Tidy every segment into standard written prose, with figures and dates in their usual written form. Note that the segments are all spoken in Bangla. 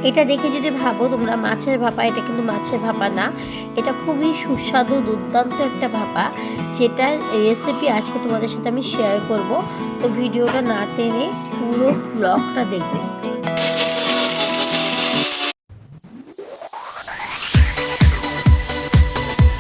এটা দেখে যদি ভাবো তোমরা মাছের ভাপা, এটা কিন্তু মাছের ভাপা না, এটা খুবই সুস্বাদু দুর্দান্ত একটা ভাপা, যেটার রেসিপি আজকে তোমাদের সাথে আমি শেয়ার করব। তো ভিডিওটা না টেনে পুরো ব্লগটা দেখবে।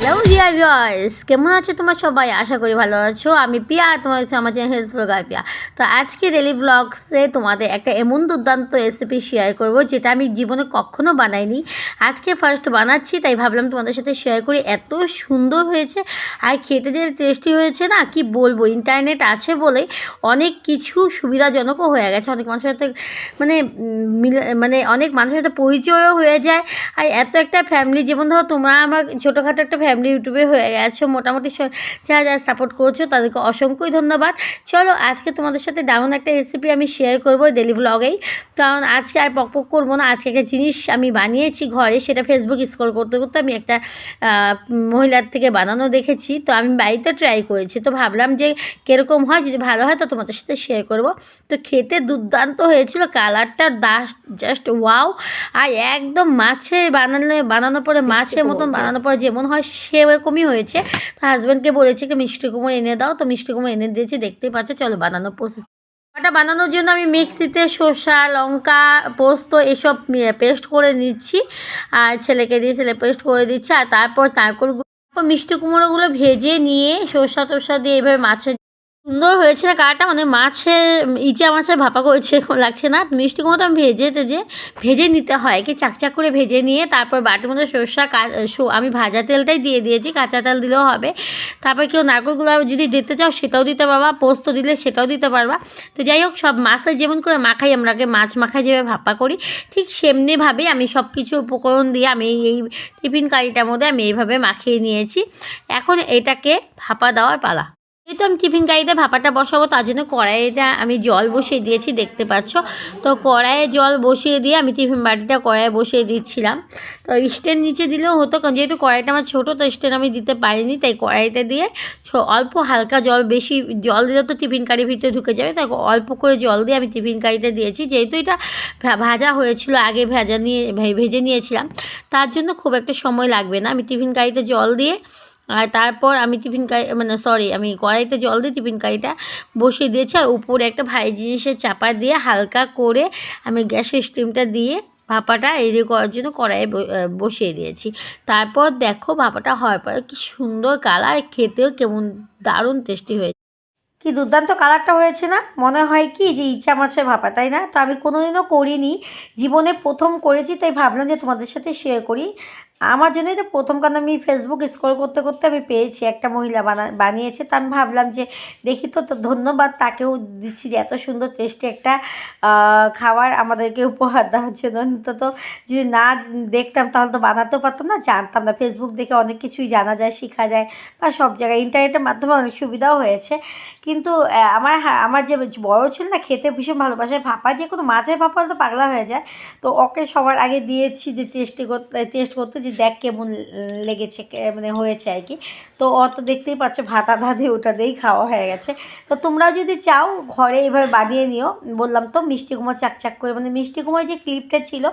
হ্যালো ডিয়ার ভিউয়ার্স, কেমন আছো তোমার সবাই? আশা করি ভালো আছো। আমি পিয়া, তোমার হচ্ছে আমার চ্যানেল হেলথ ব্লগার পিয়া। তো আজকে ডেলি ব্লগসে তোমাদের একটা এমন দুর্দান্ত রেসিপি শেয়ার করব, যেটা আমি জীবনে কখনো বানাইনি, আজকে ফার্স্ট বানাচ্ছি, তাই ভাবলাম তোমাদের সাথে শেয়ার করি। এত সুন্দর হয়েছে আর খেতে যে টেস্টি হয়েছে না, কি বলবো। ইন্টারনেট আছে বলে অনেক কিছু সুবিধাজনকও হয়ে গেছে, অনেক মানুষের সাথে মানে অনেক মানুষের সাথে পরিচয়ও হয়ে যায়। আর এত একটা ফ্যামিলি, যেমন ধরো তোমরা আমার ছোটোখাটো একটা ফ্যামিলি ইউটিউবে হয়ে গেছো, মোটামুটি যারা যারা সাপোর্ট করছো তাদেরকে অসংখ্যই ধন্যবাদ। চলো আজকে তোমাদের সাথে দারুণ একটা রেসিপি আমি শেয়ার করবো ডেলি ব্লগেই, কারণ আজকে আর পক করবো না। আজকে একটা জিনিস আমি বানিয়েছি ঘরে, সেটা ফেসবুক স্ক্রল করতে করতে আমি একটা মহিলার থেকে বানানো দেখেছি, তো আমি বাড়িতে ট্রাই করেছি। তো ভাবলাম যে কীরকম হয়, যদি ভালো হয় তো তোমাদের সাথে শেয়ার করব। তো খেতে দুর্দান্ত হয়েছিল, কালারটা জাস্ট ওয়াও। আর একদম বানানোর পরে মাছের মতন বানানোর পরে যেমন হয় সেরকমই হয়েছে। তো হাজব্যান্ডকে বলেছি কি মিষ্টি কুমড়ো এনে দাও, তো মিষ্টি কুমড়ো এনে দিয়েছি, দেখতেই পাচ্ছ। চলো বানানোর প্রসেস। এটা বানানোর জন্য আমি মিক্সিতে শসা, লঙ্কা, পোস্ত এসব পেস্ট করে নিচ্ছি, আর ছেলেকে দিয়ে ছেলে পেস্ট করে দিচ্ছি। আর তারপর মিষ্টি কুমড়োগুলো ভেজে নিয়ে শসা টসা দিয়ে এভাবে মাছের সুন্দর হয়েছে না কালারটা, মানে ইচা মাছের ভাপা করেছে এরকম লাগছে না। মিষ্টি কুমড়োটা আমি ভেজে নিতে হয়, কি চাকচাক করে ভেজে নিয়ে তারপর বাটির মধ্যে আমি ভাজা তেলটাই দিয়ে দিয়েছি, কাঁচা তেল দিলেও হবে। তারপর কেউ নারকেলগুলো যদি দিতে চাও সেটাও দিতে পারবা, পোস্ত দিলে সেটাও দিতে পারবা। তো যাই হোক, সব মাছে যেমন করে মাখাই, আমরাকে মাছ মাখাই যেভাবে ভাপা করি, ঠিক সেমনিভাবেই আমি সব কিছু উপকরণ দিয়ে আমি এই টিফিন কারিটার মধ্যে আমি এইভাবে মাখিয়ে নিয়েছি। এখন এটাকে ভাপা দেওয়ার পালা। যেহেতু আমি টিফিন কারিতে ভাপাটা বসাবো, তার জন্য কড়াইতে আমি জল বসিয়ে দিয়েছি, দেখতে পাচ্ছ। তো কড়াইয়ে জল বসিয়ে দিয়ে আমি টিফিন বাটিটা কড়াইয়ে বসিয়ে দিচ্ছিলাম। তো স্ট্যান্ড নিচে দিলেও হতো, কারণ যেহেতু কড়াইটা আমার ছোটো, তো স্ট্যান্ড আমি দিতে পারিনি, তাই কড়াইতে দিয়ে অল্প হালকা জল, বেশি জল দিলে তো টিফিন কারির ভিতরে ঢুকে যাবে, তাই অল্প করে জল দিয়ে আমি টিফিন কারিতে দিয়েছি। যেহেতু এটা ভাজা হয়েছিল, আগে ভেজে নিয়েছিলাম, তার জন্য খুব একটা সময় লাগবে না। আমি টিফিন কারিতে জল দিয়ে আর তারপর আমি আমি কড়াইতে জল দিয়ে টিফিন কারিটা বসিয়ে দিয়েছি। আর উপরে একটা ভারী জিনিসের চাপা দিয়ে হালকা করে আমি গ্যাসের স্টিমটা দিয়ে ভাপাটা রেডি করার জন্য কড়াইয়ে বসিয়ে দিয়েছি। তারপর দেখো ভাপাটা হওয়ার পরে কি সুন্দর কালার, খেতেও কেমন দারুণ টেস্টি হয়েছে। কি দুর্দান্ত কালারটা হয়েছে না? মনে হয় কি যে ইচা মাছের ভাপা, তাই না? তো আমি কোনোদিনও করিনি, জীবনে প্রথম করেছি, তাই ভাবলাম যে তোমাদের সাথে শেয়ার করি। আমার জন্য এটা প্রথম, কারণ আমি ফেসবুক স্ক্রল করতে করতে আমি পেয়েছি একটা মহিলা বানিয়েছে। তো আমি ভাবলাম যে দেখি, তো ধন্যবাদ তাকেও দিচ্ছি যে এত সুন্দর টেস্টি একটা খাবার আমাদেরকে উপহার দেওয়ার জন্য। তো যদি না দেখতাম তাহলে তো বানাতেও পারতাম না, জানতাম না। ফেসবুক দেখে অনেক কিছুই জানা যায়, শেখা যায়, বা সব জায়গায় ইন্টারনেটের মাধ্যমে অনেক সুবিধাও হয়েছে। কিন্তু আমার যে বড় ছিল না, খেতে ভীষণ ভালোবাসে, ভাপা যে কোনো মাছের ভাপা তো পাগলা হয়ে যায়। তো ওকে সবার আগে দিয়েছি যে টেস্ট করতে, যে দেখ কেমন লেগেছে, মানে হয়েছে আর কি। তো ও তো দেখতেই পাচ্ছ ভাত আধা দিয়ে ওটা দিয়েই খাওয়া হয়ে গেছে। তো তোমরা যদি চাও ঘরে এইভাবে বানিয়ে নিও। বললাম তো মিষ্টি কুমড়ো চাকচাক করে, মানে মিষ্টি কুমড়োর যে ক্লিপটা ছিল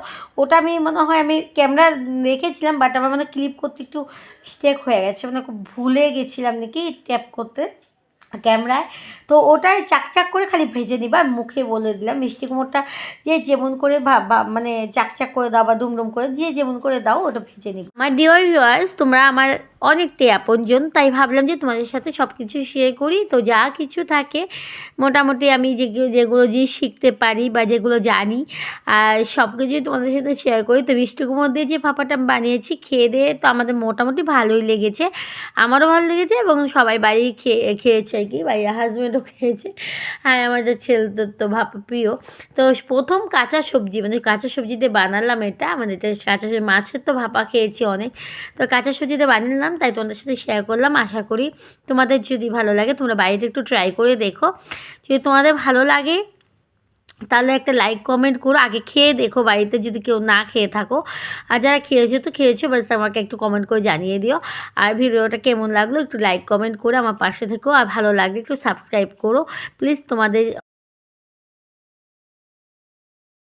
ওটা আমি মনে হয় আমি ক্যামেরা রেখেছিলাম, বাট আমার মানে ক্লিপ করতে একটু স্টেক হয়ে গেছে, মানে খুব ভুলে গেছিলাম নাকি ট্যাপ করতে ক্যামেরায়। তো ওটাই চাকচাক করে খালি ভেজে নিবা, মুখে বলে দিলাম। মিষ্টি কুমড়োটা যে যেমন করে মানে চাকচাক করে দাও বা দুমডুম করে, যে যেমন করে দাও ওটা ভেজে নিবা। আমার ডিয়ার ভিউয়ার্স, তোমরা আমার অনেকটাই আপনজন, তাই ভাবলাম যে তোমাদের সাথে সব কিছু শেয়ার করি। তো যা কিছু থাকে মোটামুটি আমি যেগুলো জিনিস শিখতে পারি বা যেগুলো জানি, আর সব কিছুই তোমাদের সাথে শেয়ার করি। তো মিষ্টি কুমড়ো দিয়ে যে ভাপাটা বানিয়েছি, খেয়ে দিয়ে তো আমাদের মোটামুটি ভালোই লেগেছে, আমারও ভালো লেগেছে, এবং সবাই বাড়ি খেয়েছে আর কি, বাড়ির হাজব্যান্ডও খেয়েছে। আর আমাদের ছেলেদের তো ভাপা প্রিয়। তো প্রথম কাঁচা সবজি, মানে কাঁচা সবজিতে বানালাম এটা, মানে এটা মাছের তো ভাপা খেয়েছি অনেক, তো কাঁচা সবজিতে বানালাম, তাই তোমাদের সাথে শেয়ার করলাম। আশা করি তোমাদের যদি ভালো লাগে, তোমরা বাড়িতে একটু ট্রাই করে দেখো। যদি তোমাদের ভালো লাগে তাহলে একটা লাইক কমেন্ট করো, আগে খেয়ে দেখো বাড়িতে যদি কেউ না খেয়ে থাকো। আর যারা খেয়েছো বাস আমাকে একটু কমেন্ট করে জানিয়ে দিও। আর ভিডিওটা কেমন লাগলো একটু লাইক কমেন্ট করে আমার পাশে থেকো, আর ভালো লাগলে একটু সাবস্ক্রাইব করো প্লিজ। তোমাদের